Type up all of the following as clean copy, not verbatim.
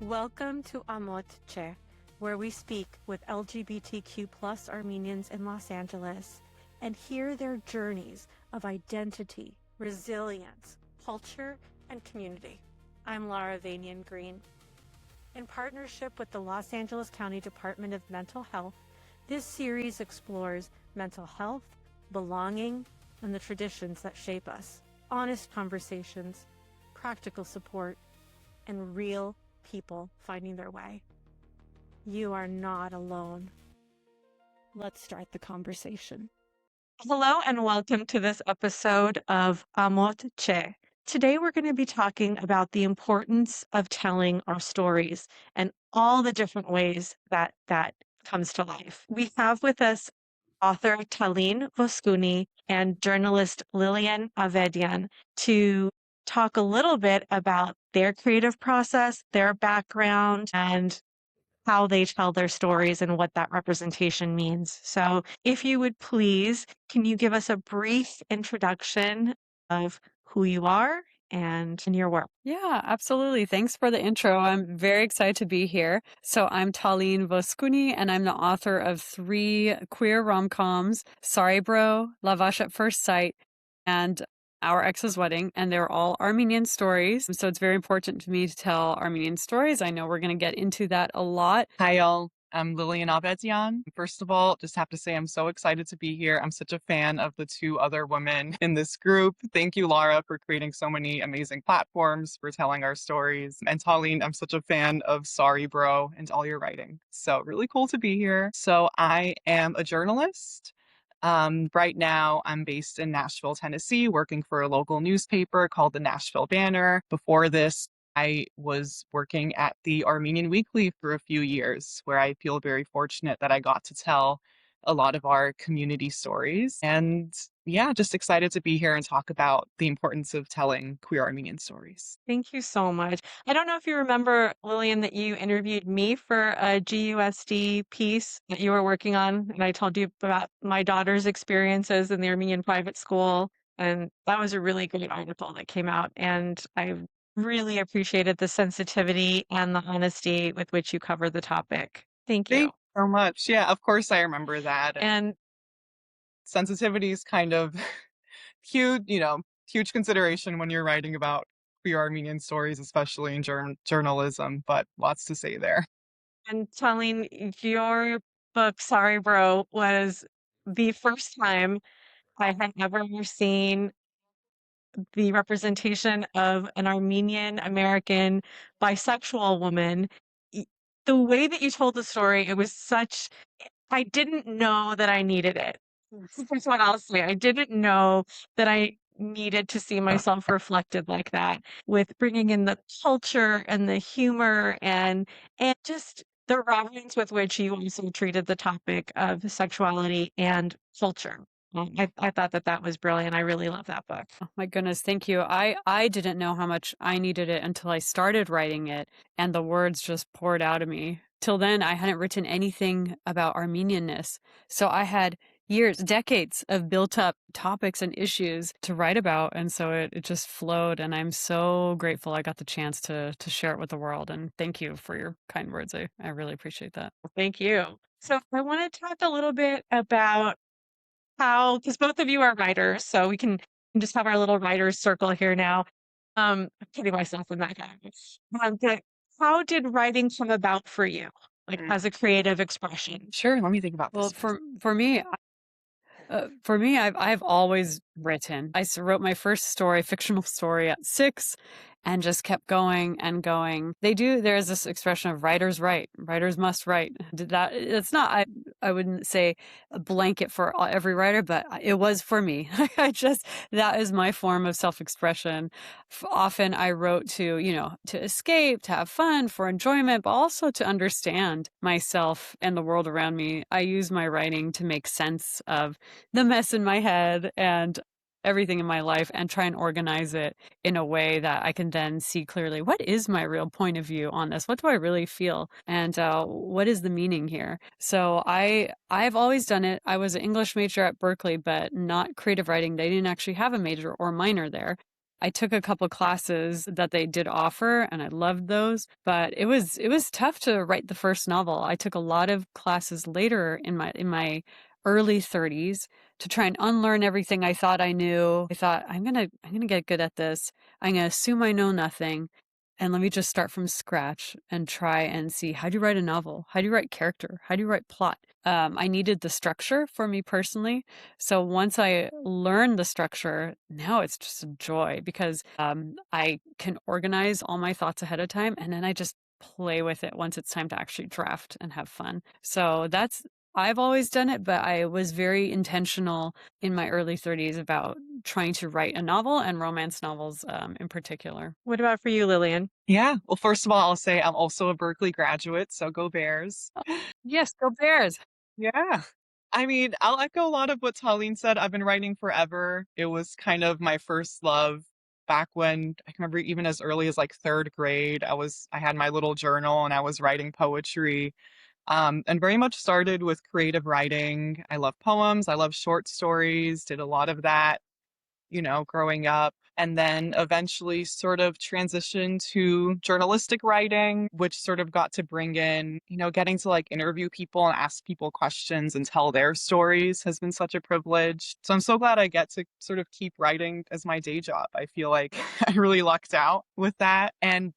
Welcome to Amot Che, where we speak with LGBTQ plus Armenians in Los Angeles and hear their journeys of identity, resilience, culture, and community. I'm Lara Vanian Green. In partnership with the Los Angeles County Department of Mental Health, this series explores mental health, belonging, and the traditions that shape us. Honest conversations, practical support, and real people finding their way. You are not alone. Let's start the conversation. Hello and welcome to this episode of Amot Che. Today we're going to be talking about the importance of telling our stories and all the different ways that comes to life. We have with us author Talin Voskuni and journalist Lilian Avedian to talk a little bit about their creative process, their background, and how they tell their stories and what that representation means. So if you would please, can you give us a brief introduction of who you are and your work? Yeah, absolutely. Thanks for the intro. I'm very excited to be here. So I'm Talin Voskuni, and I'm the author of 3 queer rom-coms, Sorry Bro, Lavash at First Sight, and Our Ex's Wedding, and they're all Armenian stories. So it's very important to me to tell Armenian stories. I know we're going to get into that a lot. Hi, y'all. I'm Lilian Avedian. First of all, just have to say I'm so excited to be here. I'm such a fan of the 2 other women in this group. Thank you, Lara, for creating so many amazing platforms for telling our stories. And Talene, I'm such a fan of Sorry Bro and all your writing. So really cool to be here. So I am a journalist. Right now, I'm based in Nashville, Tennessee, working for a local newspaper called the Nashville Banner. Before this, I was working at the Armenian Weekly for a few years, where I feel very fortunate that I got to tell a lot of our community stories. And yeah, just excited to be here and talk about the importance of telling queer Armenian stories. Thank you so much. I don't know if you remember, Lillian, that you interviewed me for a GUSD piece that you were working on, and I told you about my daughter's experiences in the Armenian private school, and that was a really great article that came out, and I really appreciated the sensitivity and the honesty with which you covered the topic. Thank you. Thank you so much. Yeah, of course I remember that. And sensitivity is kind of huge, huge consideration when you're writing about queer Armenian stories, especially in journalism, but lots to say there. And telling your book, Sorry Bro, was the first time I had ever seen the representation of an Armenian American bisexual woman. The way that you told the story, it was such, I didn't know that I needed it. That's what I'll say. I didn't know that I needed to see myself reflected like that, with bringing in the culture and the humor and just the reverence with which you also treated the topic of sexuality and culture. I thought that was brilliant. I really love that book. Oh my goodness, thank you. I didn't know how much I needed it until I started writing it, and the words just poured out of me. Till then, I hadn't written anything about Armenianness. So I had years, decades of built up topics and issues to write about. And so it just flowed. And I'm so grateful I got the chance to share it with the world. And thank you for your kind words. I really appreciate that. Thank you. So I want to talk a little bit about how, because both of you are writers, so we can just have our little writers circle here now. I'm kidding myself in that guy. But how did writing come about for you, like as a creative expression? Sure, let me think about Well, this. for me, I've always written. I wrote my first story, fictional story, at 6, and just kept going and going. There's this expression of writers write, writers must write. It's not, I wouldn't say a blanket for every writer, but it was for me. That is my form of self-expression. Often I wrote to escape, to have fun, for enjoyment, but also to understand myself and the world around me. I use my writing to make sense of the mess in my head and everything in my life and try and organize it in a way that I can then see clearly, what is my real point of view on this? What do I really feel? And what is the meaning here? So I've always done it. I was an English major at Berkeley, but not creative writing. They didn't actually have a major or minor there. I took a couple classes that they did offer and I loved those, but it was tough to write the first novel. I took a lot of classes later in my early 30s to try and unlearn everything I thought I knew. I thought I'm going to get good at this. I'm going to assume I know nothing. And let me just start from scratch and try and see, how do you write a novel? How do you write character? How do you write plot? I needed the structure for me personally. So once I learned the structure, now it's just a joy because I can organize all my thoughts ahead of time and then I just play with it once it's time to actually draft and have fun. So I've always done it, but I was very intentional in my early 30s about trying to write a novel and romance novels in particular. What about for you, Lillian? Yeah. Well, first of all, I'll say I'm also a Berkeley graduate, so go Bears. Yes, go Bears. Yeah. I mean, I'll echo a lot of what Talene said. I've been writing forever. It was kind of my first love back when I can remember even as early as like third grade. I had my little journal and I was writing poetry. And very much started with creative writing. I love poems. I love short stories, did a lot of that, growing up. And then eventually sort of transitioned to journalistic writing, which sort of got to bring in, getting to like interview people and ask people questions and tell their stories has been such a privilege. So I'm so glad I get to sort of keep writing as my day job. I feel like I really lucked out with that. And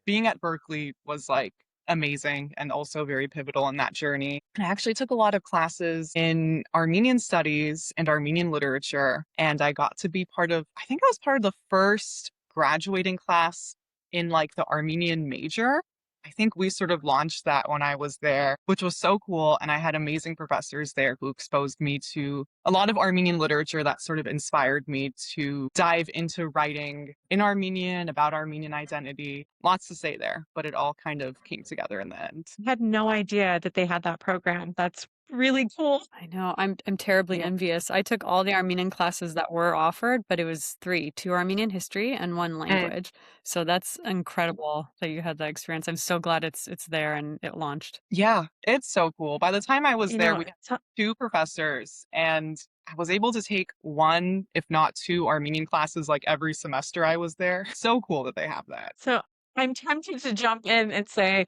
being at Berkeley was like amazing and also very pivotal in that journey. I actually took a lot of classes in Armenian studies and Armenian literature, and I got to be I think I was part of the first graduating class in like the Armenian major. I think we sort of launched that when I was there, which was so cool. And I had amazing professors there who exposed me to a lot of Armenian literature that sort of inspired me to dive into writing in Armenian about Armenian identity. Lots to say there, but it all kind of came together in the end. I had no idea that they had that program. That's really cool. I know. I'm terribly envious. I took all the Armenian classes that were offered, but it was two Armenian history and one language. So that's incredible that you had that experience. I'm so glad it's there and it launched. Yeah, it's so cool. By the time I was You there, know, we had two professors, and I was able to take one, if not two, Armenian classes like every semester I was there. So cool that they have that. so I'm tempted to jump in and say,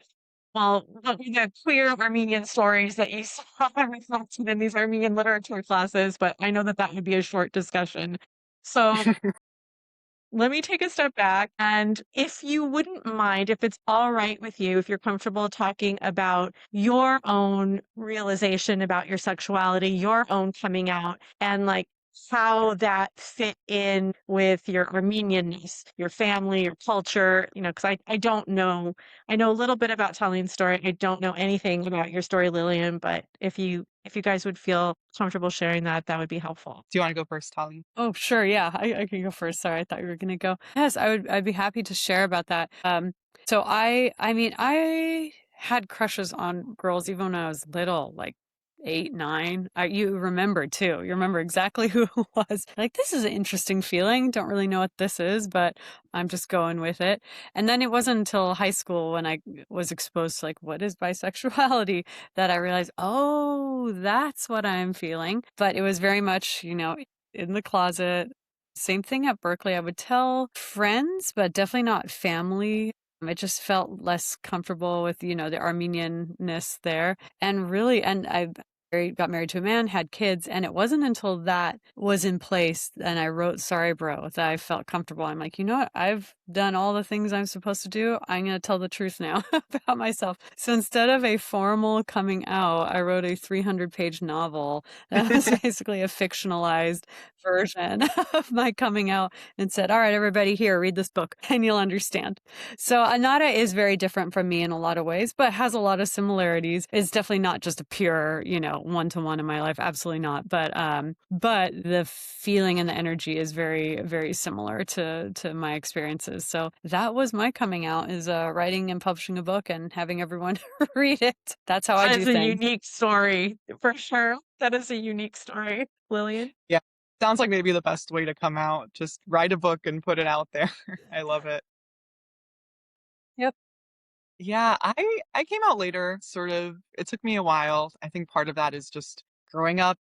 well, what were the queer Armenian stories that you saw reflected in these Armenian literature classes? But I know that that would be a short discussion. So let me take a step back. And if you wouldn't mind, if it's all right with you, if you're comfortable talking about your own realization about your sexuality, your own coming out, and like how that fit in with your Armenianness, your family, your culture, because I don't know. I know a little bit about Talene's story. I don't know anything about your story, Lillian, but if you guys would feel comfortable sharing that, that would be helpful. Do you want to go first, Talene? Oh, sure. Yeah, I can go first. Sorry, I thought you were going to go. Yes, I'd be happy to share about that. So I mean, I had crushes on girls even when I was little, like 8, 9. You remember too. You remember exactly who it was. Like, this is an interesting feeling. Don't really know what this is, but I'm just going with it. And then it wasn't until high school when I was exposed to like, what is bisexuality, that I realized, oh, that's what I'm feeling. But it was very much, in the closet. Same thing at Berkeley. I would tell friends, but definitely not family. It just felt less comfortable with, the Armenianness there. And really, and I got married to a man, had kids, and it wasn't until that was in place and I wrote Sorry Bro that I felt comfortable. I'm like, you know what? I've done all the things I'm supposed to do. I'm going to tell the truth now about myself. So instead of a formal coming out, I wrote a 300-page novel that was basically a fictionalized version of my coming out and said, all right, everybody here, read this book and you'll understand. So Anada is very different from me in a lot of ways, but has a lot of similarities. It's definitely not just a pure, one-to-one in my life. Absolutely not. But the feeling and the energy is very, very similar to my experiences. So that was my coming out, is writing and publishing a book and having everyone read it. That's how I do things. That is a unique story for sure. That is a unique story, Lillian. Yeah. Sounds like maybe the best way to come out. Just write a book and put it out there. I love it. Yep. Yeah, I came out later, sort of. It took me a while. I think part of that is just growing up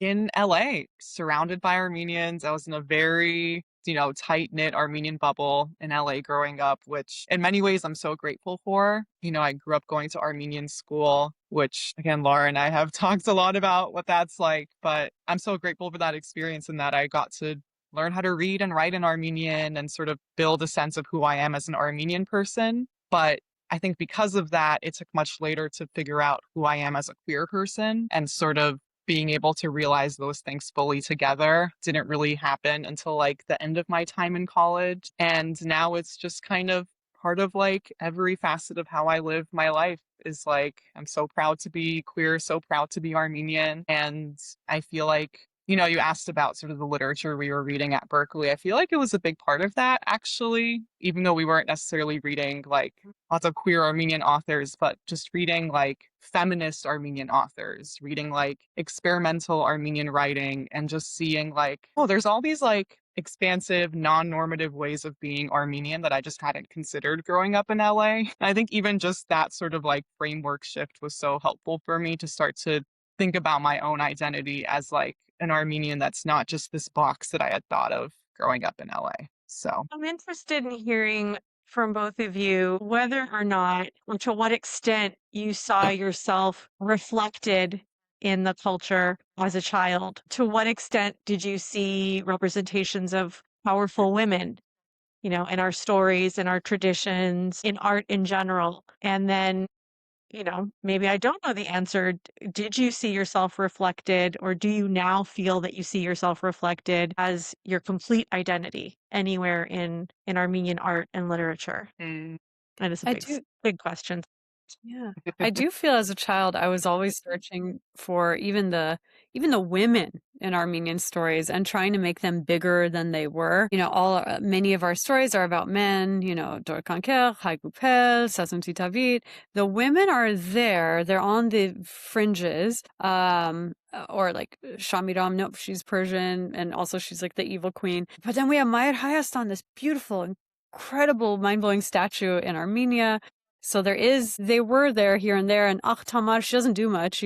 in LA, surrounded by Armenians. I was in a very, tight-knit Armenian bubble in LA growing up, which in many ways I'm so grateful for. I grew up going to Armenian school, which again, Laura and I have talked a lot about what that's like, but I'm so grateful for that experience and that I got to learn how to read and write in Armenian and sort of build a sense of who I am as an Armenian person. But I think because of that, it took much later to figure out who I am as a queer person, and sort of being able to realize those things fully together didn't really happen until like the end of my time in college. And now it's just kind of part of like every facet of how I live my life is like, I'm so proud to be queer, so proud to be Armenian. And I feel like, you asked about sort of the literature we were reading at Berkeley. I feel like it was a big part of that, actually, even though we weren't necessarily reading like lots of queer Armenian authors, but just reading like feminist Armenian authors, reading like experimental Armenian writing, and just seeing like, oh, there's all these like expansive, non-normative ways of being Armenian that I just hadn't considered growing up in LA. I think even just that sort of like framework shift was so helpful for me to start to think about my own identity as like an Armenian that's not just this box that I had thought of growing up in LA. So I'm interested in hearing from both of you whether or not, or to what extent, you saw yourself reflected in the culture as a child. To what extent did you see representations of powerful women, in our stories, in our traditions, in art in general? And then, maybe I don't know the answer. Did you see yourself reflected, or do you now feel that you see yourself reflected as your complete identity anywhere in Armenian art and literature? mm. And it's a I big, do. big question. Yeah. I do feel as a child I was always searching for even the women in Armenian stories and trying to make them bigger than they were. Many of our stories are about men, Dor Kanker, Haigupel, Sasumti Tavit. The women are there, they're on the fringes. Or like Shamiram, nope, she's Persian, and also she's like the evil queen. But then we have Mayer Hayastan, this beautiful, incredible, mind-blowing statue in Armenia. So they were there here and there, and Tamar, she doesn't do much,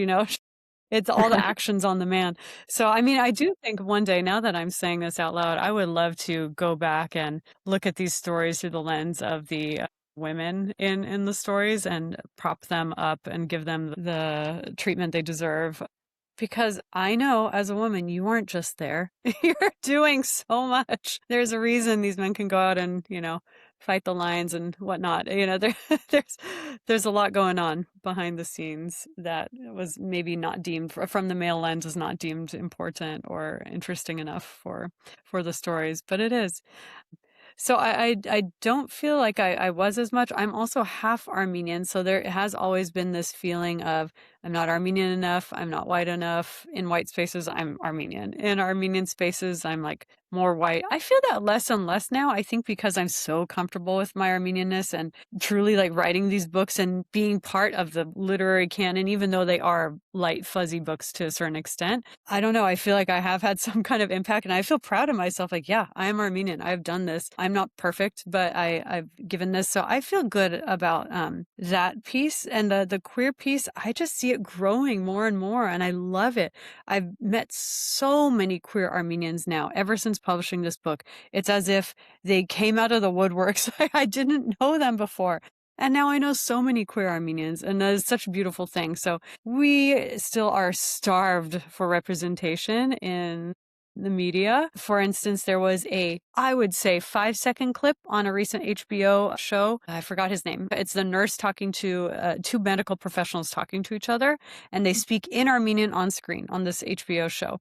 It's all the actions on the man. So, I mean, I do think one day, now that I'm saying this out loud, I would love to go back and look at these stories through the lens of the women in the stories and prop them up and give them the treatment they deserve. Because I know as a woman, you weren't just there. You're doing so much. There's a reason these men can go out and, fight the lions and whatnot. There's a lot going on behind the scenes that was maybe not deemed from the male lens is not deemed important or interesting enough for the stories, but it is. So I don't feel like I was as much. I'm also half Armenian, so there has always been this feeling of I'm not Armenian enough, I'm not white enough. In white spaces, I'm Armenian. In Armenian spaces, I'm like more white. I feel that less and less now, I think because I'm so comfortable with my Armenianness and truly like writing these books and being part of the literary canon, even though they are light, fuzzy books to a certain extent. I don't know. I feel like I have had some kind of impact, and I feel proud of myself. Like, yeah, I am Armenian. I've done this. I'm not perfect, but I've given this. So I feel good about that piece. And the queer piece, I just see it growing more and more, and I love it. I've met so many queer Armenians now ever since publishing this book. It's as if they came out of the woodworks. I didn't know them before. And now I know so many queer Armenians, and that is such a beautiful thing. So we still are starved for representation in the media. For instance, there was I would say 5-second clip on a recent HBO show. I forgot his name. It's the nurse talking to two medical professionals talking to each other, and they speak in Armenian on screen on this HBO show.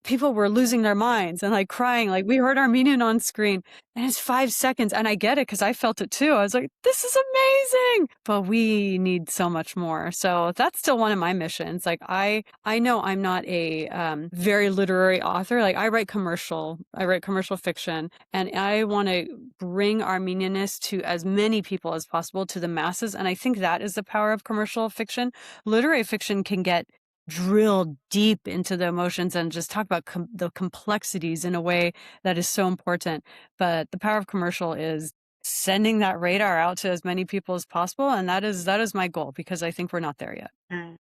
People were losing their minds and like crying, like, we heard Armenian on screen, and it's 5 seconds. And I get it because I felt it too. I was like, this is amazing, but we need so much more. So that's still one of my missions. Like, I know I'm not a very literary author. Like, I write commercial fiction, and I want to bring Armenianness to as many people as possible, to the masses. And I think that is the power of commercial fiction. Literary fiction can get drill deep into the emotions and just talk about the complexities in a way that is so important. But the power of commercial is sending that radar out to as many people as possible. And that is my goal, because I think we're not there yet.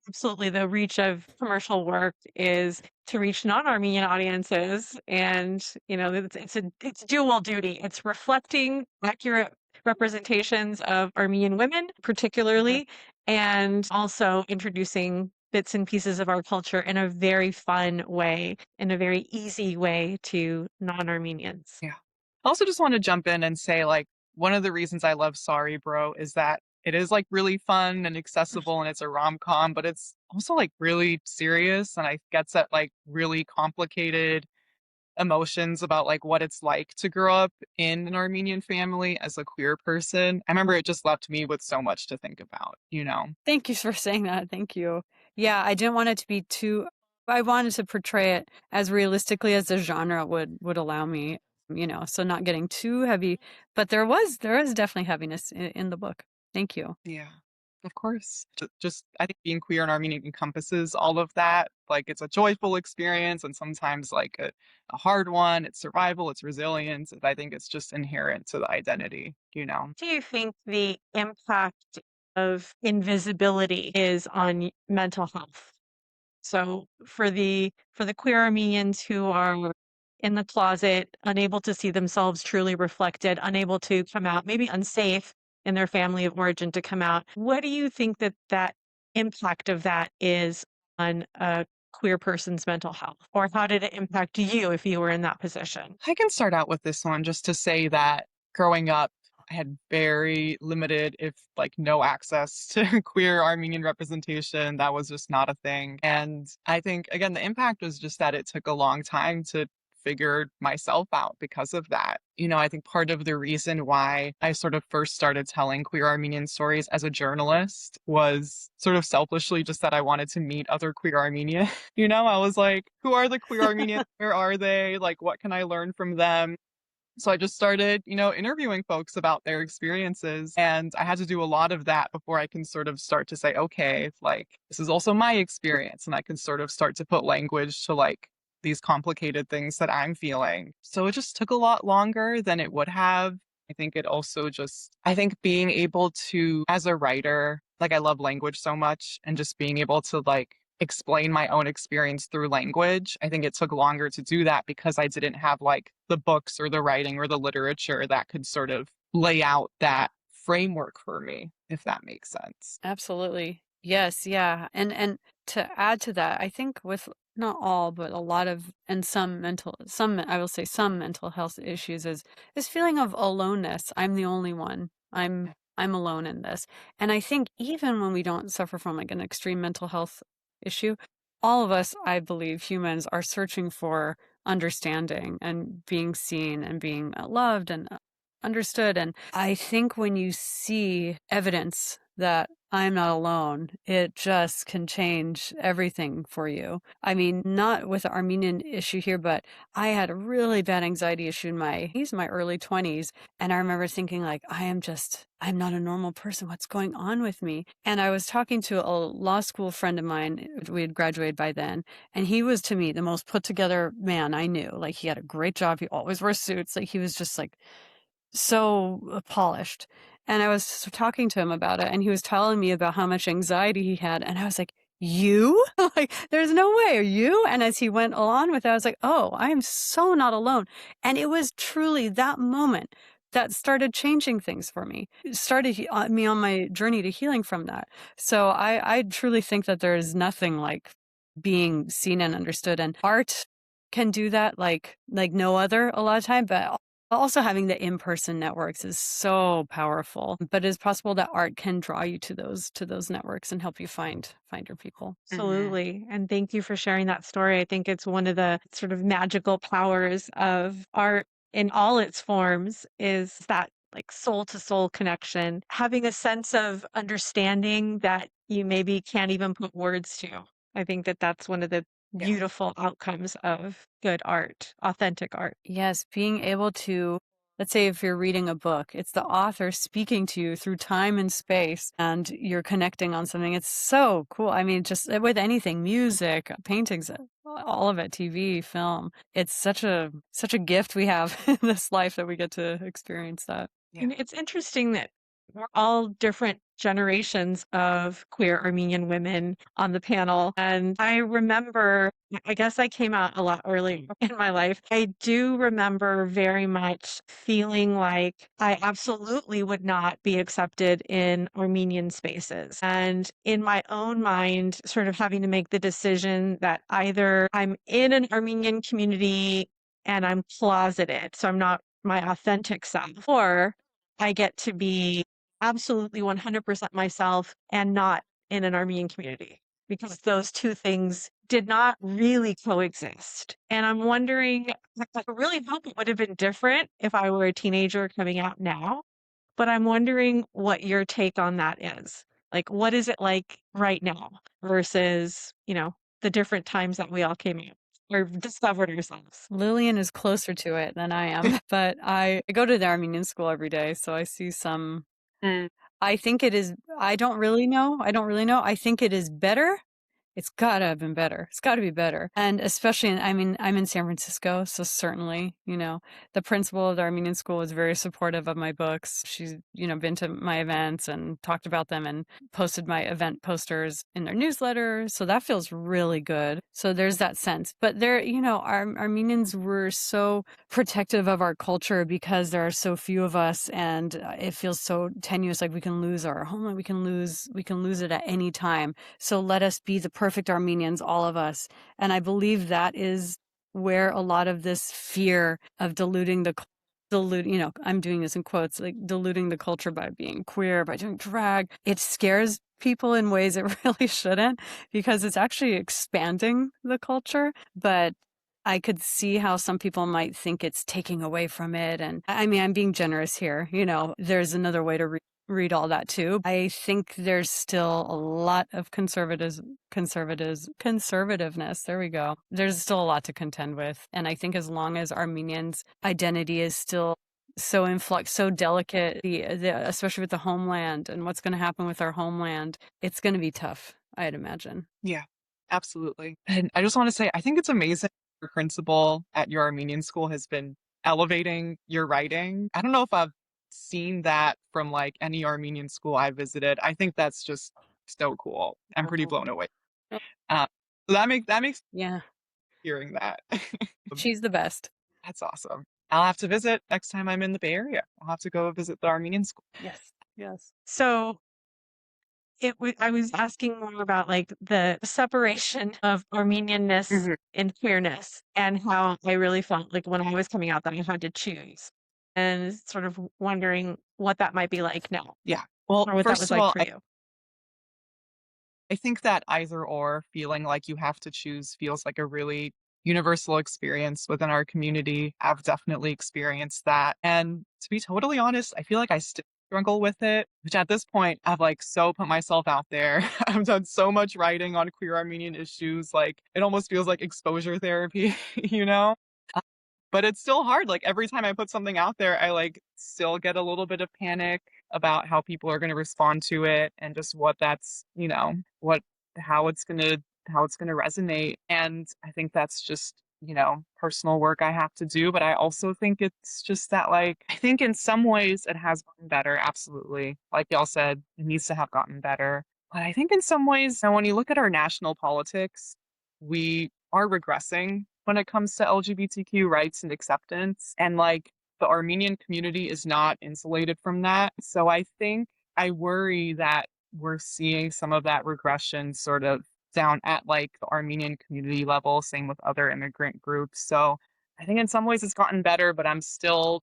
Absolutely. The reach of commercial work is to reach non-Armenian audiences. And, it's dual duty. It's reflecting accurate representations of Armenian women, particularly, and also introducing bits and pieces of our culture in a very fun way, in a very easy way to non-Armenians. Yeah. I also just want to jump in and say, like, one of the reasons I love Sorry Bro is that it is like really fun and accessible and it's a rom-com, but it's also like really serious and I gets at like really complicated emotions about like what it's like to grow up in an Armenian family as a queer person. I remember it just left me with so much to think about, you know? Thank you for saying that. Thank you. Yeah, I didn't want it to be too, I wanted to portray it as realistically as the genre would allow me, so not getting too heavy, but there is definitely heaviness in the book. Thank you. Yeah, of course. Just I think being queer in Armenia encompasses all of that. Like it's a joyful experience and sometimes like a hard one. It's survival, it's resilience. And I think it's just inherent to the identity, you know? Do you think the impact of invisibility is on mental health? So for the queer Armenians who are in the closet, unable to see themselves truly reflected, unable to come out, maybe unsafe in their family of origin to come out, what do you think that impact of that is on a queer person's mental health? Or how did it impact you if you were in that position? I can start out with this one just to say that growing up, I had very limited, if like no access to queer Armenian representation. That was just not a thing. And I think, again, the impact was just that it took a long time to figure myself out because of that. You know, I think part of the reason why I sort of first started telling queer Armenian stories as a journalist was sort of selfishly just that I wanted to meet other queer Armenians. You know, I was like, who are the queer Armenians? Where are they? Like, what can I learn from them? So I just started, interviewing folks about their experiences. And I had to do a lot of that before I can sort of start to say, okay, like, this is also my experience. And I can sort of start to put language to like these complicated things that I'm feeling. So it just took a lot longer than it would have. I think it also I think being able to, as a writer, like, I love language so much and just being able to like explain my own experience through language. I think it took longer to do that because I didn't have like the books or the writing or the literature that could sort of lay out that framework for me, if that makes sense. Absolutely. Yes, yeah. And to add to that, I think with not all, but a lot of, and I will say some mental health issues is this feeling of aloneness. I'm the only one. I'm alone in this. And I think even when we don't suffer from like an extreme mental health issue, all of us, I believe, humans are searching for understanding and being seen and being loved and understood. And I think when you see evidence that I'm not alone, it just can change everything for you. I mean, not with the Armenian issue here, but I had a really bad anxiety issue in my early 20s. And I remember thinking like, I'm not a normal person. What's going on with me? And I was talking to a law school friend of mine. We had graduated by then. And he was, to me, the most put together man I knew. Like, he had a great job. He always wore suits. Like, he was just like so polished. And I was talking to him about it, and he was telling me about how much anxiety he had. And I was like, you? Like, there's no way. Are you? And as he went along with it, I was like, oh, I am so not alone. And it was truly that moment that started changing things for me. It started me on my journey to healing from that. So I truly think that there is nothing like being seen and understood. And art can do that like no other a lot of time, but also having the in-person networks is so powerful. But it's possible that art can draw you to those networks and help you find your people. Absolutely. And thank you for sharing that story. I think it's one of the sort of magical powers of art in all its forms is that like soul to soul connection, having a sense of understanding that you maybe can't even put words to. I think that that's one of the Yeah. beautiful outcomes of good art, authentic art. Yes, being able to, let's say if you're reading a book, it's the author speaking to you through time and space, and you're connecting on something. It's so cool. I mean, just with anything, music, paintings, all of it, TV, film. It's such a gift we have in this life that we get to experience that. Yeah. And it's interesting that we're all different generations of queer Armenian women on the panel. And I remember, I guess I came out a lot earlier in my life. I do remember very much feeling like I absolutely would not be accepted in Armenian spaces. And in my own mind, sort of having to make the decision that either I'm in an Armenian community and I'm closeted, so I'm not my authentic self, or I get to be absolutely 100% myself and not in an Armenian community, because those two things did not really coexist. And I'm wondering, I really hope it would have been different if I were a teenager coming out now, but I'm wondering what your take on that is. Like, what is it like right now versus, the different times that we all came out or discovered ourselves? Lillian is closer to it than I am, but I go to the Armenian school every day, so I see some. Mm. I think it is. I don't really know. I think it is better. It's gotta have been better. It's gotta be better. And especially, I'm in San Francisco, so certainly, the principal of the Armenian school was very supportive of my books. She's, been to my events and talked about them and posted my event posters in their newsletter. So that feels really good. So there's that sense. But our Armenians were so protective of our culture because there are so few of us, and it feels so tenuous, like we can lose our homeland, we can lose it at any time. So let us be the perfect Armenians, all of us. And I believe that is where a lot of this fear of I'm doing this in quotes, like diluting the culture by being queer, by doing drag, it scares people in ways it really shouldn't, because it's actually expanding the culture. But I could see how some people might think it's taking away from it. And I'm being generous here. There's another way to read all that too. I think there's still a lot of conservativeness. There we go. There's still a lot to contend with. And I think as long as Armenians' identity is still so in flux, so delicate, especially with the homeland and what's going to happen with our homeland, it's going to be tough, I'd imagine. Yeah, absolutely. And I just want to say, I think it's amazing your principal at your Armenian school has been elevating your writing. I don't know if I've seen that from like any Armenian school I visited. I think that's just so cool. I'm pretty blown away. Uh, so that makes Yeah, hearing that. she's the best. That's awesome. I'll have to visit next time I'm in the Bay Area. I'll have to go visit the Armenian school. Yes, yes. So I was asking more about like the separation of Armenianness Mhm. and queerness, and how I really felt like when I was coming out that I had to choose, and sort of wondering what that might be like now, Yeah. Well, or what that first was of like all, for you. I think that either or feeling like you have to choose feels like a really universal experience within our community. I've definitely experienced that. And to be totally honest, I feel like I still struggle with it, which at this point I've like so put myself out there. I've done so much writing on queer Armenian issues. Like it almost feels like exposure therapy, you know? But it's still hard. Like every time I put something out there, I like still get a little bit of panic about how people are going to respond to it and just what that's, what how it's going to resonate. And I think that's just, personal work I have to do, but I also think it's just that like I think in some ways it has gotten better, absolutely. Like y'all said, it needs to have gotten better. But I think in some ways, when you look at our national politics, we are regressing when it comes to LGBTQ rights and acceptance. And like the Armenian community is not insulated from that. So I worry that we're seeing some of that regression sort of down at like the Armenian community level, same with other immigrant groups. So I think in some ways it's gotten better, but I'm still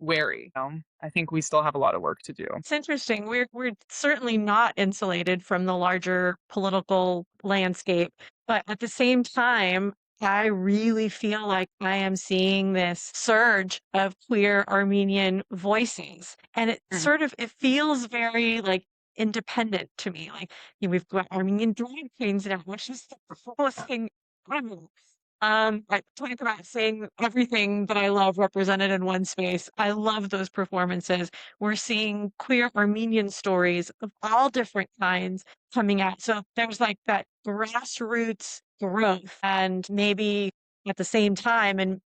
wary. I think we still have a lot of work to do. It's interesting. We're certainly not insulated from the larger political landscape, but at the same time, I really feel like I am seeing this surge of queer Armenian voices, and Mhm. it feels very like independent to me. Like, we've got Armenian drag queens now, which is the coolest thing ever. I talk about seeing everything that I love represented in one space. I love those performances. We're seeing queer Armenian stories of all different kinds coming out. So there's like that grassroots growth. And maybe at the same time, and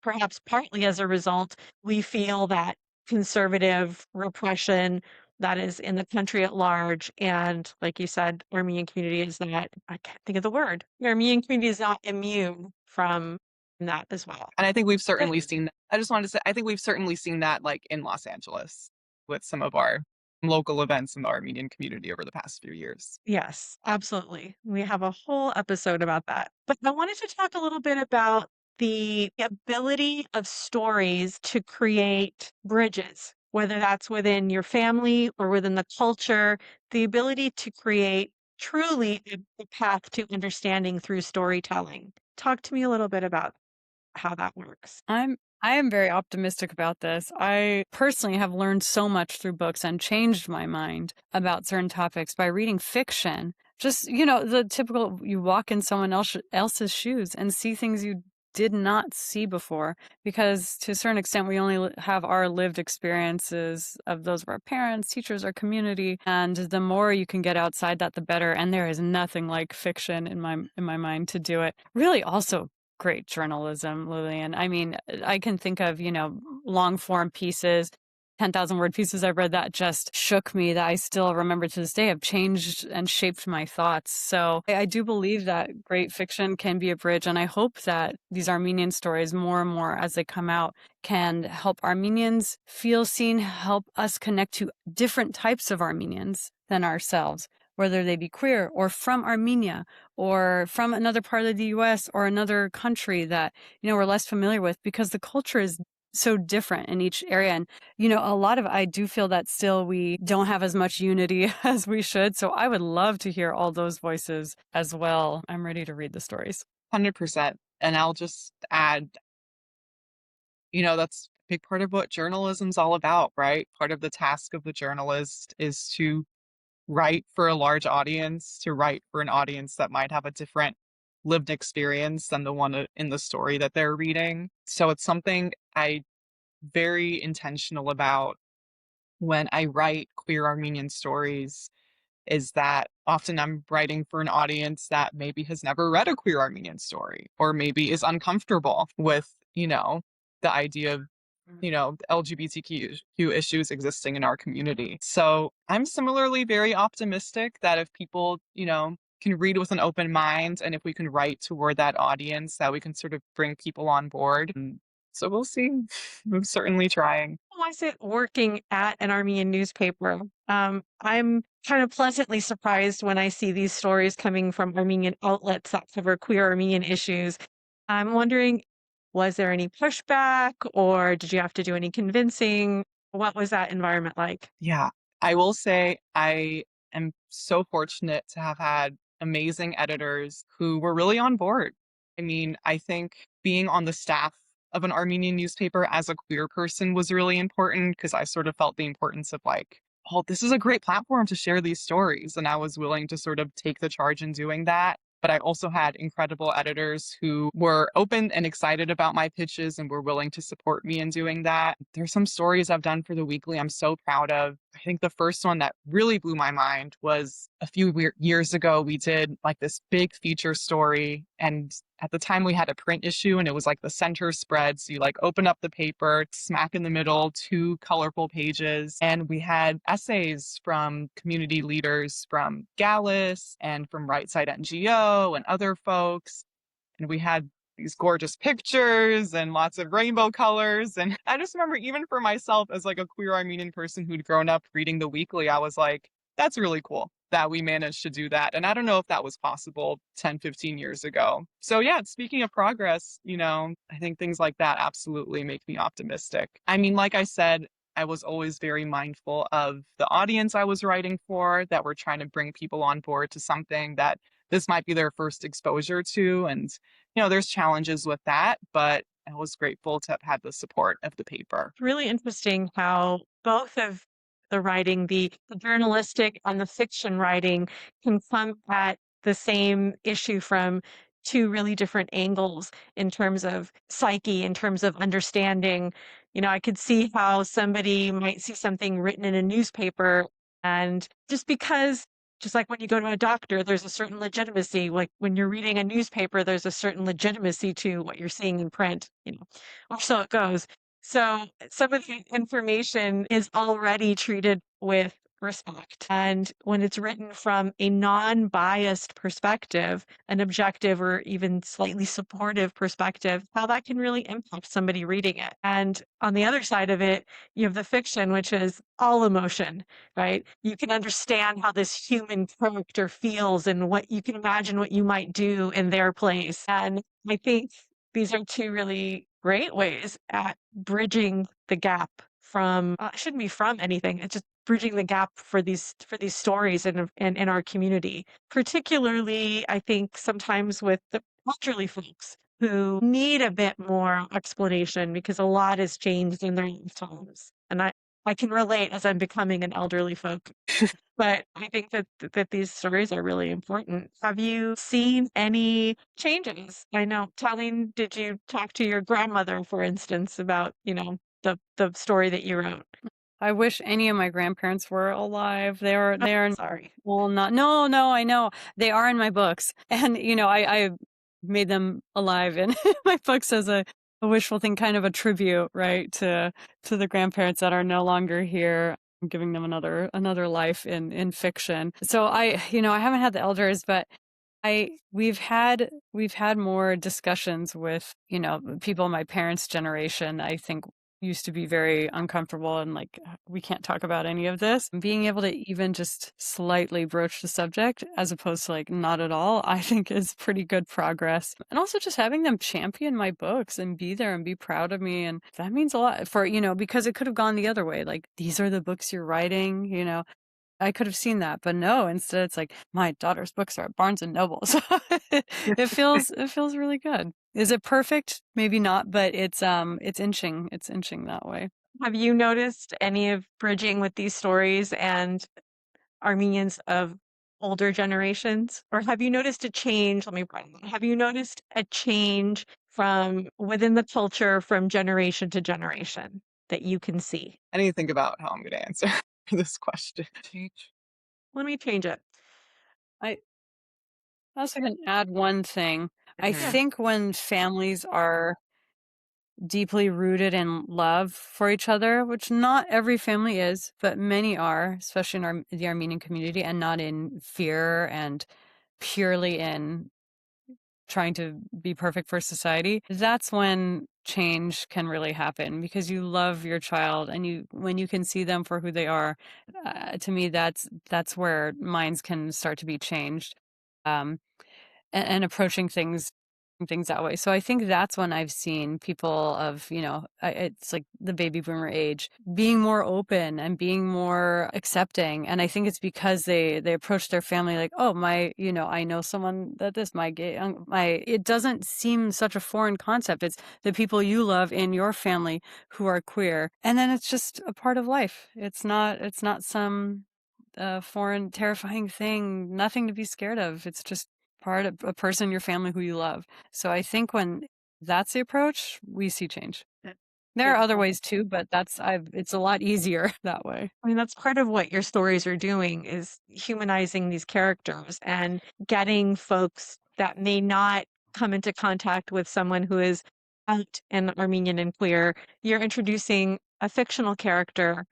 perhaps partly as a result, we feel that conservative repression that is in the country at large. And like you said, Armenian community is not, I can't think of the word. The Armenian community is not immune from that as well. And I think we've But certainly seen that. I just wanted to say, I think we've certainly seen that like in Los Angeles with some of our local events in the Armenian community over the past few years. yes, absolutely. We have a whole episode about that. But I wanted to talk a little bit about the ability of stories to create bridges, whether that's within your family or within the culture, the ability to create truly a path to understanding through storytelling. Talk to me a little bit about how that works. I am very optimistic about this. I personally have learned so much through books and changed my mind about certain topics by reading fiction. Just, the typical you walk in someone else's shoes and see things you did not see before, because to a certain extent we only have our lived experiences of those of our parents, teachers, our community, and the more you can get outside that the better. And there is nothing like fiction in my mind to do it. Really also great journalism, Lillian. I mean, I can think of, long form pieces, 10,000 word pieces I've read that just shook me, that I still remember to this day, have changed and shaped my thoughts. So I do believe that great fiction can be a bridge. And I hope that these Armenian stories, more and more as they come out, can help Armenians feel seen, help us connect to different types of Armenians than ourselves, whether they be queer or from Armenia or from another part of the US or another country that, we're less familiar with, because the culture is so different in each area. And, I do feel that still we don't have as much unity as we should. So I would love to hear all those voices as well. I'm ready to read the stories. 100%. And I'll just add, that's a big part of what journalism's all about, right? Part of the task of the journalist is to write for a large audience, to write for an audience that might have a different lived experience than the one in the story that they're reading. So it's something I very intentional about when I write queer Armenian stories, is that often I'm writing for an audience that maybe has never read a queer Armenian story, or maybe is uncomfortable with, the idea of, LGBTQ issues existing in our community. So I'm similarly very optimistic that if people, can read with an open mind, and if we can write toward that audience, that we can sort of bring people on board. So we'll see. I'm certainly trying. I sit working at an Armenian newspaper. I'm kind of pleasantly surprised when I see these stories coming from Armenian outlets that cover queer Armenian issues. I'm wondering, was there any pushback, or did you have to do any convincing? What was that environment like? Yeah, I will say I am so fortunate to have had amazing editors who were really on board. I mean, I think being on the staff of an Armenian newspaper as a queer person was really important, because I sort of felt the importance of like, oh, this is a great platform to share these stories. And I was willing to sort of take the charge in doing that. But I also had incredible editors who were open and excited about my pitches and were willing to support me in doing that. There's some stories I've done for the weekly I'm so proud of. I think the first one that really blew my mind was a few years ago. We did like this big feature story, and at the time we had a print issue, and it was like the center spread. So you like open up the paper, smack in the middle, two colorful pages. And we had essays from community leaders from Gallus and from Right Side NGO and other folks. And we had these gorgeous pictures and lots of rainbow colors. And I just remember, even for myself as like a queer Armenian person who'd grown up reading the weekly, I was like, that's really cool that we managed to do that. And I don't know if that was possible 10, 15 years ago. So yeah, speaking of progress, I think things like that absolutely make me optimistic. I mean, like I said, I was always very mindful of the audience I was writing for, that we're trying to bring people on board to something that this might be their first exposure to. And, there's challenges with that, but I was grateful to have had the support of the paper. It's really interesting how both of the writing, the journalistic and the fiction writing, can come at the same issue from two really different angles in terms of psyche, in terms of understanding. I could see how somebody might see something written in a newspaper, and just like when you go to a doctor, there's a certain legitimacy. Like when you're reading a newspaper, there's a certain legitimacy to what you're seeing in print, or so it goes. So some of the information is already treated with respect. And when it's written from a non-biased perspective, an objective or even slightly supportive perspective, how that can really impact somebody reading it. And on the other side of it, you have the fiction, which is all emotion, right? You can understand how this human character feels and what you can imagine what you might do in their place. And I think these are two really great ways at bridging the gap from it shouldn't be from anything. It's just bridging the gap for these stories in our community. Particularly, I think sometimes with the elderly folks who need a bit more explanation because a lot has changed in their lifetimes. And I can relate as I'm becoming an elderly folk. But I think that these stories are really important. Have you seen any changes? I know, Talene, did you talk to your grandmother, for instance, about, the story that you wrote? I wish any of my grandparents were alive. They are Sorry. well, not no, I know. They are in my books. And I made them alive in my books as a wishful thing, kind of a tribute, right, to the grandparents that are no longer here. I'm giving them another life in fiction. So I haven't had the elders, but we've had more discussions with, people my parents' generation, I think used to be very uncomfortable and like we can't talk about any of this. Being able to even just slightly broach the subject as opposed to like not at all, I think is pretty good progress. And also just having them champion my books and be there and be proud of me. And that means a lot for, because it could have gone the other way. Like, these are the books you're writing, I could have seen that, but no, instead it's like my daughter's books are at Barnes and Noble. So it feels really good. Is it perfect? Maybe not, but it's inching. It's inching that way. Have you noticed any of bridging with these stories and Armenians of older generations? Or have you noticed a change? Let me write that. Have you noticed a change from within the culture from generation to generation that you can see? I need to think about how I'm going to answer this question. Let me change it. I also can add one thing. I Mhm. think when families are deeply rooted in love for each other, which not every family is, but many are, especially in the Armenian community, and not in fear and purely in trying to be perfect for society, that's when change can really happen, because you love your child and when you can see them for who they are. To me, that's where minds can start to be changed. Um, and approaching things that way. So I think that's when I've seen people of, it's like the baby boomer age, being more open and being more accepting. And I think it's because they approach their family like, oh, I know someone that my gay, it doesn't seem such a foreign concept. It's the people you love in your family who are queer. And then it's just a part of life. It's not some foreign, terrifying thing, nothing to be scared of. It's just part of a person in your family who you love. So I think when that's the approach, we see change. There are other ways too, but it's a lot easier that way. I mean, that's part of what your stories are doing is humanizing these characters and getting folks that may not come into contact with someone who is out and Armenian and queer. You're introducing a fictional character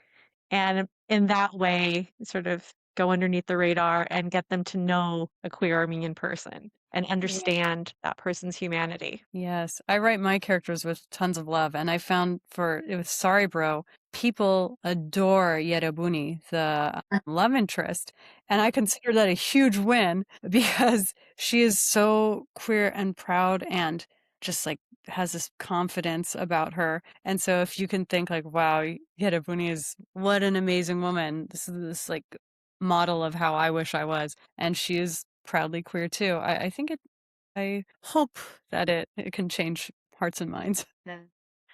and in that way sort of go underneath the radar and get them to know a queer Armenian person and understand that person's humanity. Yes, I write my characters with tons of love, and I found it was Sorry Bro, people adore Yerebuni, the love interest, and I consider that a huge win because she is so queer and proud and just like has this confidence about her. And so if you can think like, wow, Yerebuni is what an amazing woman. This is this like model of how I wish I was, and she is proudly queer too. I think I hope that it can change hearts and minds.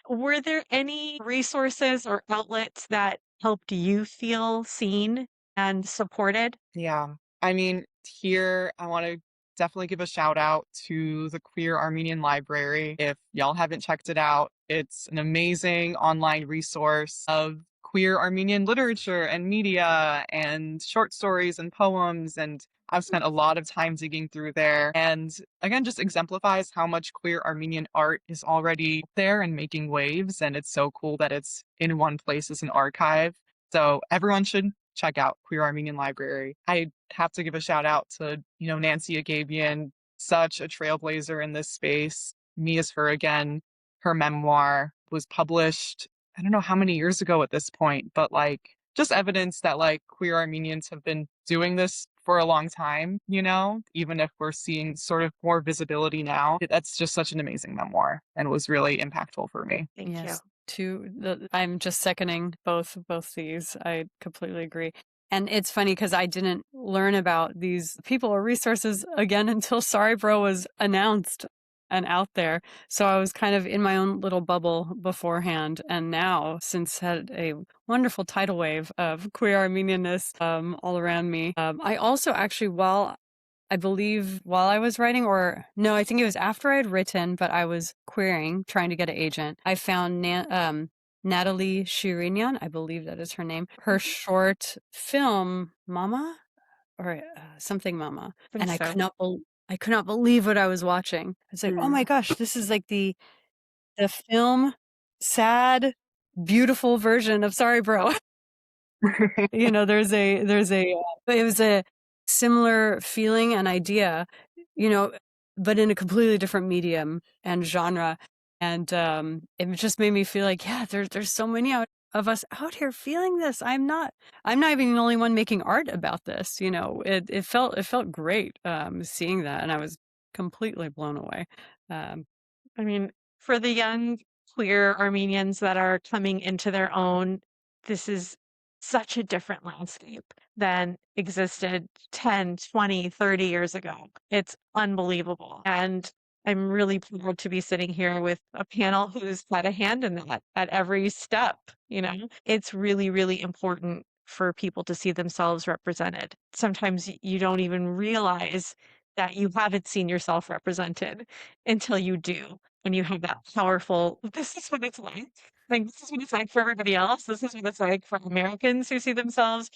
Were there any resources or outlets that helped you feel seen and supported? Yeah. I mean, here I want to definitely give a shout out to the Queer Armenian Library. If y'all haven't checked it out, it's an amazing online resource of queer Armenian literature and media and short stories and poems and I've spent a lot of time digging through there. And again, just exemplifies how much queer Armenian art is already there and making waves. And it's so cool that it's in one place as an archive. So everyone should check out Queer Armenian Library. I have to give a shout out to, Nancy Agabian, such a trailblazer in this space. Me is Her Again. Her memoir was published, I don't know how many years ago at this point, but like just evidence that like queer Armenians have been doing this for a long time, even if we're seeing sort of more visibility now. That's just such an amazing memoir and was really impactful for me. Thank you. I'm just seconding both these. I completely agree. And it's funny because I didn't learn about these people or resources again until Sorry Bro was announced and out there. So I was kind of in my own little bubble beforehand. And now, since had a wonderful tidal wave of queer Armenianness all around me, I also actually, while I was writing, or no, I think it was after I had written, but I was querying, trying to get an agent, I found Natalie Shirinian, I believe that is her name, her short film, Mama? Or something Mama. And I could not believe what I was watching. It's like, oh my gosh, this is like the film, sad, beautiful version of Sorry Bro. It was a similar feeling and idea, but in a completely different medium and genre. And it just made me feel like, yeah, there's so many of us out here feeling this. I'm not even the only one making art about this. It felt great seeing that, and I was completely blown away. I mean, for the young queer Armenians that are coming into their own, this is such a different landscape than existed 10, 20, 30 years ago. It's unbelievable. And I'm really proud to be sitting here with a panel who's had a hand in that at every step. It's really, really important for people to see themselves represented. Sometimes you don't even realize that you haven't seen yourself represented until you do. When you have that powerful, this is what it's like. Like, this is what it's like for everybody else. This is what it's like for Americans who see themselves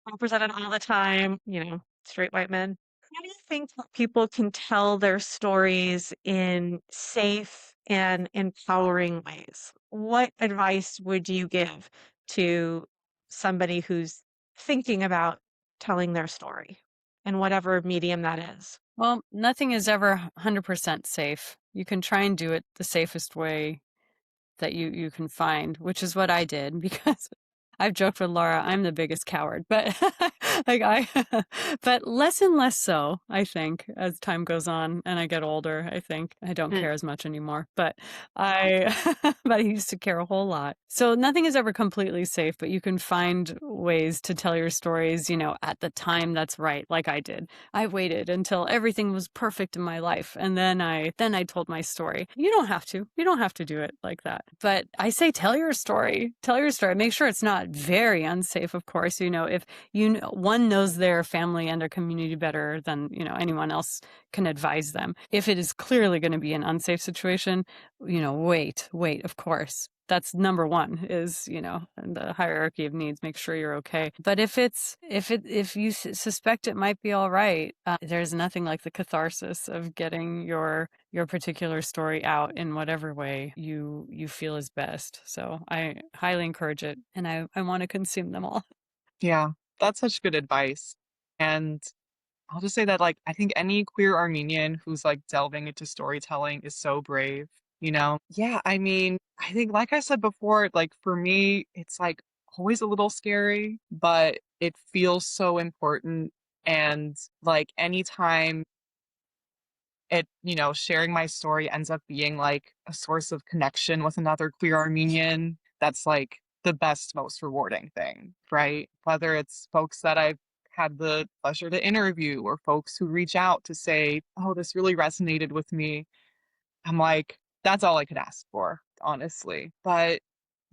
represented all the time, straight white men. How do you think that people can tell their stories in safe and empowering ways? What advice would you give to somebody who's thinking about telling their story in whatever medium that is? Well, nothing is ever 100% safe. You can try and do it the safest way that you can find, which is what I did, because I've joked with Laura, I'm the biggest coward, but but less and less so, I think, as time goes on and I get older. I think I don't care as much anymore, but but I used to care a whole lot. So nothing is ever completely safe, but you can find ways to tell your stories, at the time that's right, like I did. I waited until everything was perfect in my life, and then I told my story. You don't have to do it like that. But I say, tell your story. Make sure it's not very unsafe, of course. If one knows their family and their community better than, anyone else can advise them. If it is clearly going to be an unsafe situation, wait, of course. That's number one is, in the hierarchy of needs, make sure you're okay. But if you suspect it might be all right, there's nothing like the catharsis of getting your particular story out in whatever way you feel is best. So I highly encourage it, and I want to consume them all. Yeah, that's such good advice. And I'll just say that, like, I think any queer Armenian who's like delving into storytelling is so brave, Yeah, I mean, I think, like I said before, like for me, it's like always a little scary, but it feels so important. And like anytime sharing my story ends up being like a source of connection with another queer Armenian, that's like the best, most rewarding thing, right? Whether it's folks that I've had the pleasure to interview or folks who reach out to say, oh, this really resonated with me. I'm like, that's all I could ask for, honestly. But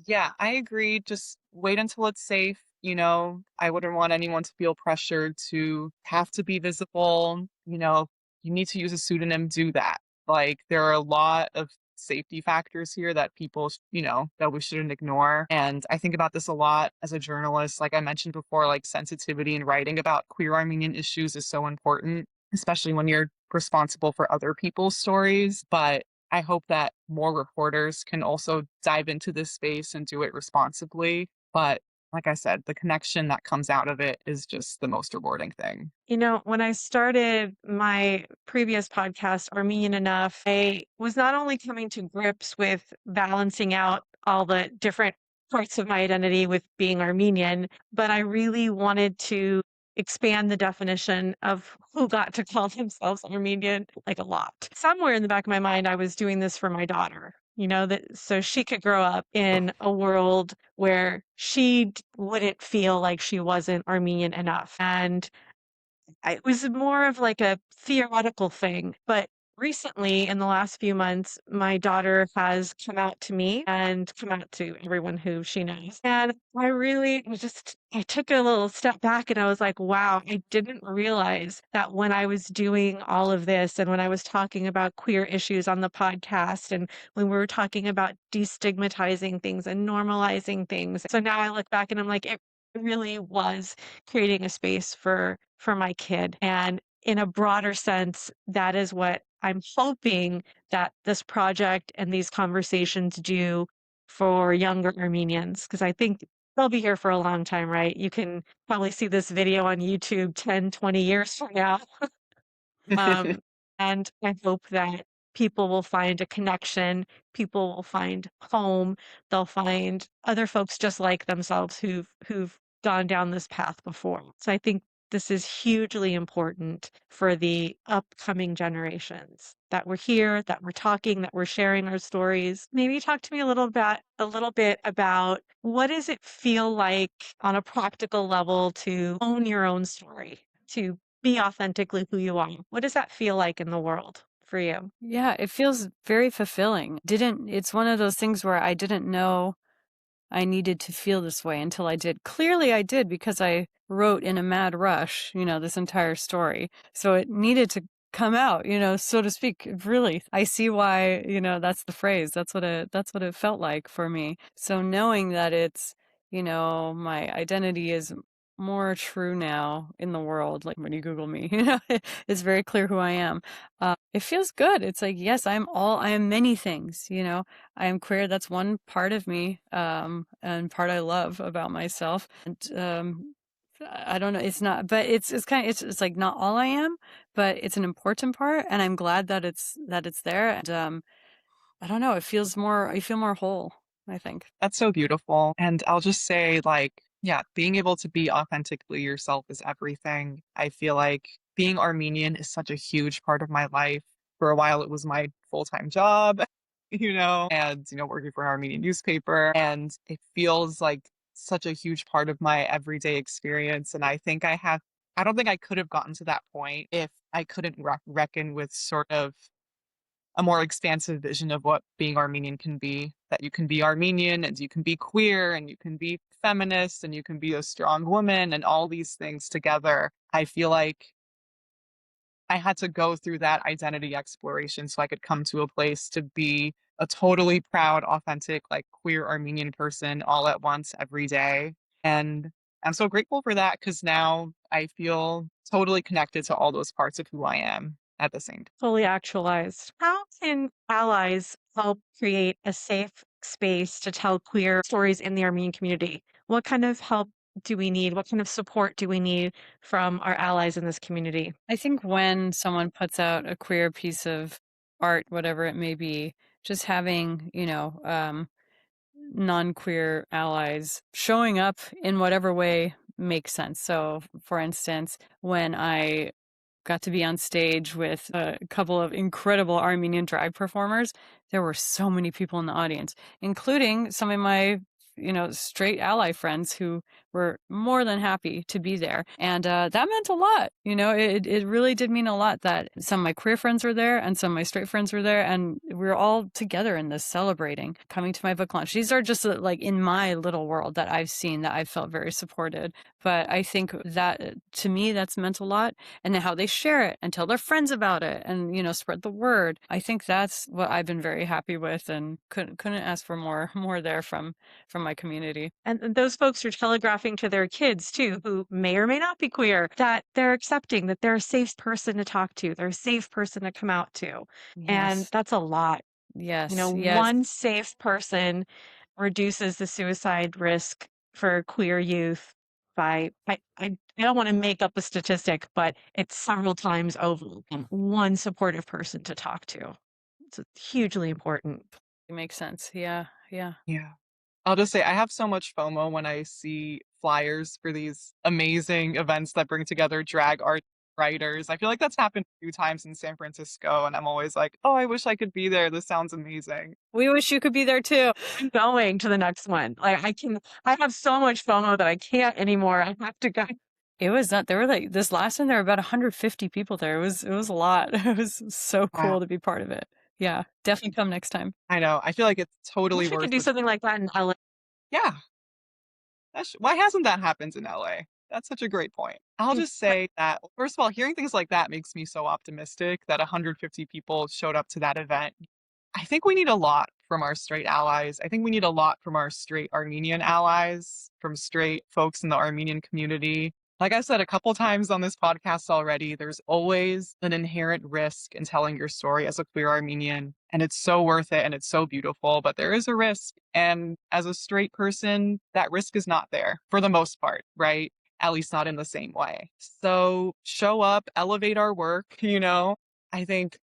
yeah, I agree. Just wait until it's safe. I wouldn't want anyone to feel pressured to have to be visible. You need to use a pseudonym, do that. Like, there are a lot of safety factors here that people, that we shouldn't ignore. And I think about this a lot as a journalist. Like I mentioned before, like sensitivity in writing about queer Armenian issues is so important, especially when you're responsible for other people's stories. But I hope that more reporters can also dive into this space and do it responsibly. But like I said, the connection that comes out of it is just the most rewarding thing. When I started my previous podcast, Armenian Enough, I was not only coming to grips with balancing out all the different parts of my identity with being Armenian, but I really wanted to expand the definition of who got to call themselves Armenian, like a lot. Somewhere in the back of my mind, I was doing this for my daughter. That so she could grow up in a world where she wouldn't feel like she wasn't Armenian enough. And it was more of like a theoretical thing, but recently, in the last few months, my daughter has come out to me and come out to everyone who she knows. And I took a little step back and I was like, wow, I didn't realize that when I was doing all of this and when I was talking about queer issues on the podcast and when we were talking about destigmatizing things and normalizing things. So now I look back and I'm like, it really was creating a space for my kid. And in a broader sense, that is what I'm hoping that this project and these conversations do for younger Armenians, because I think they'll be here for a long time, right? You can probably see this video on YouTube 10, 20 years from now. Um, and I hope that people will find a connection, people will find home, they'll find other folks just like themselves who've gone down this path before. So I think this is hugely important for the upcoming generations that we're here, that we're talking, that we're sharing our stories. Maybe talk to me a little bit about what does it feel like on a practical level to own your own story, to be authentically who you are. What does that feel like in the world for you? Yeah, it feels very fulfilling. It's one of those things where I didn't know I needed to feel this way until I did. Clearly I did because I wrote in a mad rush, this entire story. So it needed to come out, so to speak. Really, I see why, that's the phrase. That's what it felt like for me. So knowing that it's, my identity is more true now in the world, like when you Google me, it's very clear who I am. It feels good. It's like, yes, I am many things, I am queer. That's one part of me, and part I love about myself. And I don't know. It's not, but it's kind of it's like not all I am, but it's an important part, and I'm glad that it's there. And I don't know. I feel more whole, I think. That's so beautiful. And I'll just say, like, yeah, being able to be authentically yourself is everything. I feel like being Armenian is such a huge part of my life. For a while, it was my full-time job, and, working for an Armenian newspaper. And it feels like such a huge part of my everyday experience. And I don't think I could have gotten to that point if I couldn't reckon with sort of a more expansive vision of what being Armenian can be, that you can be Armenian and you can be queer and you can be feminist and you can be a strong woman and all these things together. I feel like I had to go through that identity exploration so I could come to a place to be a totally proud, authentic, like queer Armenian person all at once every day. And I'm so grateful for that because now I feel totally connected to all those parts of who I am at the same time. Fully actualized. How can allies help create a safe space to tell queer stories in the Armenian community? What kind of help do we need? What kind of support do we need from our allies in this community? I think when someone puts out a queer piece of art, whatever it may be, just having, non-queer allies showing up in whatever way makes sense. So, for instance, when I got to be on stage with a couple of incredible Armenian drag performers, there were so many people in the audience, including some of my, straight ally friends who were more than happy to be there. And that meant a lot. It really did mean a lot that some of my queer friends were there and some of my straight friends were there. And we were all together in this celebrating, coming to my book launch. These are just like in my little world that I've seen that I've felt very supported. But I think that to me, that's meant a lot. And then how they share it and tell their friends about it and, spread the word. I think that's what I've been very happy with and couldn't ask for more there from my community. And those folks are telegraphing to their kids too, who may or may not be queer, that they're accepting, that they're a safe person to talk to, they're a safe person to come out to. And Yes. that's a lot. Yes. One safe person reduces the suicide risk for queer youth by, I don't want to make up a statistic, but it's several times over. And one supportive person to talk to. It's hugely important. It makes sense. Yeah. Yeah. Yeah. I'll just say I have so much FOMO when I see flyers for these amazing events that bring together drag art writers. I feel like that's happened a few times in San Francisco, and I'm always like, oh, I wish I could be there. This sounds amazing. We wish you could be there too. I'm going to the next one. Like I have so much FOMO that I can't anymore. I have to go. It was not, there were like this last one, there were about 150 people there. It was a lot. It was so cool Wow. to be part of it. Yeah, definitely come next time. I know. I feel like it's I totally wish we worth could do it. something like that in LA. Yeah. Why hasn't that happened in LA? That's such a great point. I'll just say that, first of all, hearing things like that makes me so optimistic that 150 people showed up to that event. I think we need a lot from our straight allies. I think we need a lot from our straight Armenian allies, from straight folks in the Armenian community. Like I said a couple times on this podcast already, there's always an inherent risk in telling your story as a queer Armenian. And it's so worth it and it's so beautiful, but there is a risk. And as a straight person, that risk is not there for the most part, right? At least not in the same way. So show up, elevate our work. I think,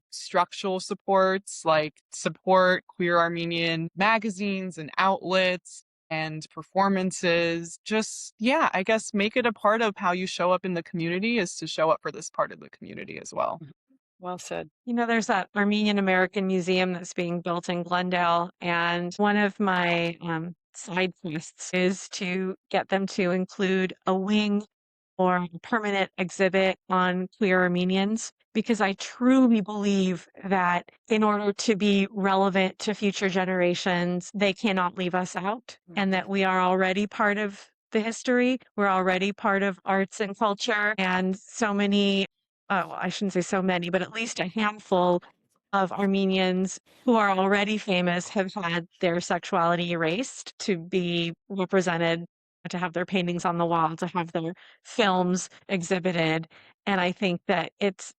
structural supports like support queer Armenian magazines and outlets and performances. Just, yeah, I guess make it a part of how you show up in the community is to show up for this part of the community as well. Well said. There's that Armenian American Museum that's being built in Glendale. And one of my side quests is to get them to include a wing or a permanent exhibit on queer Armenians, because I truly believe that in order to be relevant to future generations, they cannot leave us out, and that we are already part of the history. We're already part of arts and culture, and so many, well, I shouldn't say so many, but at least a handful of Armenians who are already famous have had their sexuality erased to be represented, to have their paintings on the wall, to have their films exhibited. And I think that it's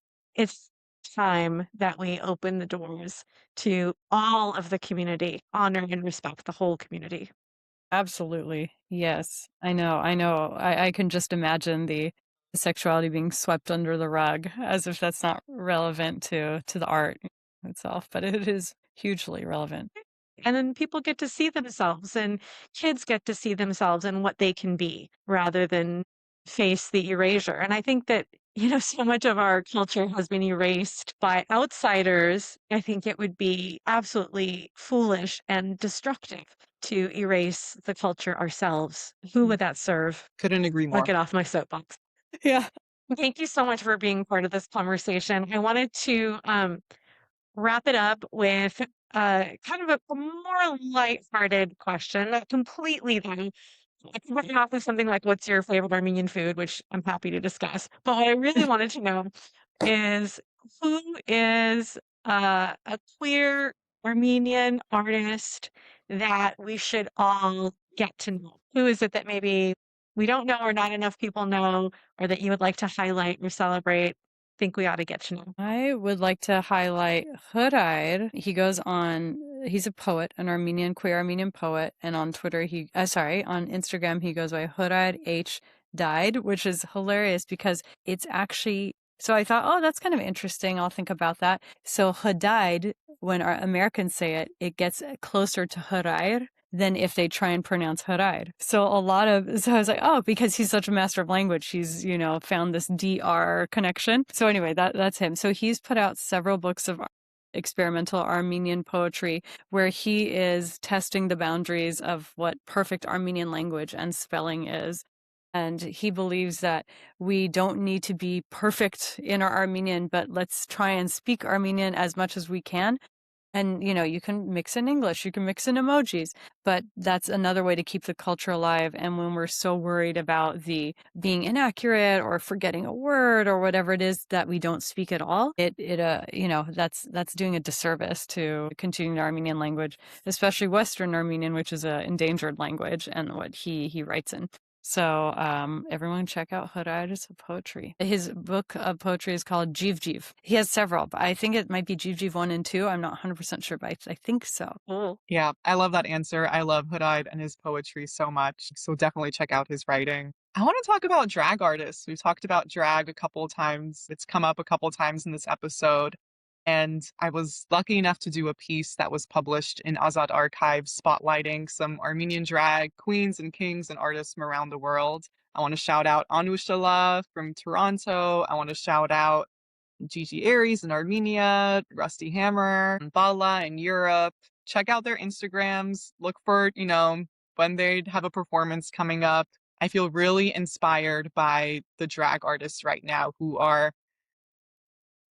time that we open the doors to all of the community, honor and respect the whole community. Absolutely. Yes. I know. I can just imagine the sexuality being swept under the rug as if that's not relevant to the art itself, but it is hugely relevant. And then people get to see themselves, and kids get to see themselves and what they can be rather than face the erasure. And I think that, so much of our culture has been erased by outsiders. I think it would be absolutely foolish and destructive to erase the culture ourselves. Who would that serve? Couldn't agree more. I'll get off my soapbox. Yeah. Thank you so much for being part of this conversation. I wanted to wrap it up with kind of a more lighthearted question, not completely though. It's written off with something like, what's your favorite Armenian food, which I'm happy to discuss. But what I really wanted to know is, who is a queer Armenian artist that we should all get to know? Who is it that maybe we don't know or not enough people know, or that you would like to highlight or celebrate? Think we ought to get to know? I would like to highlight Hurair. He's a poet, an Armenian, queer Armenian poet. And on Twitter, on Instagram, he goes by Hurair H. Died, which is hilarious because it's actually, so I thought, oh, that's kind of interesting. I'll think about that. So Hadaid, when our Americans say it, it gets closer to Hurair than if they try and pronounce Hurair. So I was like, oh, because he's such a master of language, he's, found this DR connection. So anyway, that's him. So he's put out several books of experimental Armenian poetry, where he is testing the boundaries of what perfect Armenian language and spelling is. And he believes that we don't need to be perfect in our Armenian, but let's try and speak Armenian as much as we can. And, you can mix in English, you can mix in emojis, but that's another way to keep the culture alive. And when we're so worried about the being inaccurate or forgetting a word or whatever it is that we don't speak at all, that's doing a disservice to continuing the Armenian language, especially Western Armenian, which is an endangered language, and what he writes in. So everyone check out Horair's poetry. His book of poetry is called Jiv Jiv. He has several, but I think it might be Jiv Jiv 1 and 2. I'm not 100% sure, but I think so. Cool. Yeah, I love that answer. I love Horair and his poetry so much. So definitely check out his writing. I want to talk about drag artists. We've talked about drag a couple of times. It's come up a couple of times in this episode. And I was lucky enough to do a piece that was published in Azad Archives spotlighting some Armenian drag queens and kings and artists from around the world. I want to shout out Anushala from Toronto. I want to shout out Gigi Aries in Armenia, Rusty Hammer, Bala in Europe. Check out their Instagrams. Look for, when they have a performance coming up. I feel really inspired by the drag artists right now who are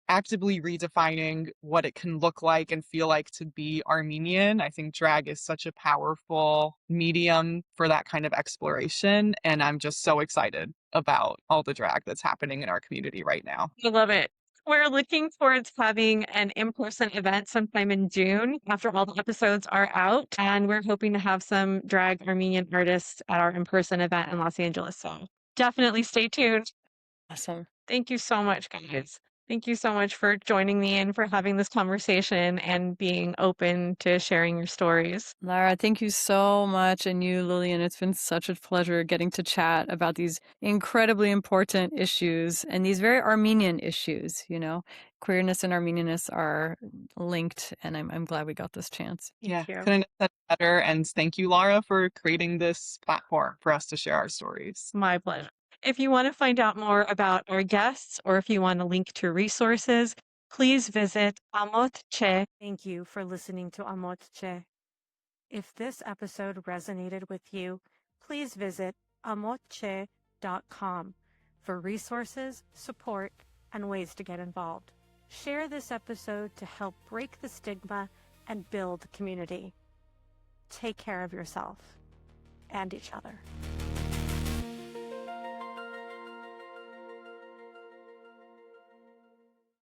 actively redefining what it can look like and feel like to be Armenian. I think drag is such a powerful medium for that kind of exploration. And I'm just so excited about all the drag that's happening in our community right now. I love it. We're looking forward to having an in-person event sometime in June after all the episodes are out. And we're hoping to have some drag Armenian artists at our in-person event in Los Angeles. So definitely stay tuned. Awesome. Thank you so much, guys. Thank you so much for joining me and for having this conversation and being open to sharing your stories. Lara, thank you so much. And you, Lillian, it's been such a pleasure getting to chat about these incredibly important issues and these very Armenian issues. Queerness and Armenianness are linked, and I'm glad we got this chance. Thank you. Couldn't have said it better. And thank you, Lara, for creating this platform for us to share our stories. My pleasure. If you want to find out more about our guests or if you want to link to resources, please visit Amot Che. Thank you for listening to Amot Che. If this episode resonated with you, please visit amotche.com for resources, support, and ways to get involved. Share this episode to help break the stigma and build community. Take care of yourself and each other.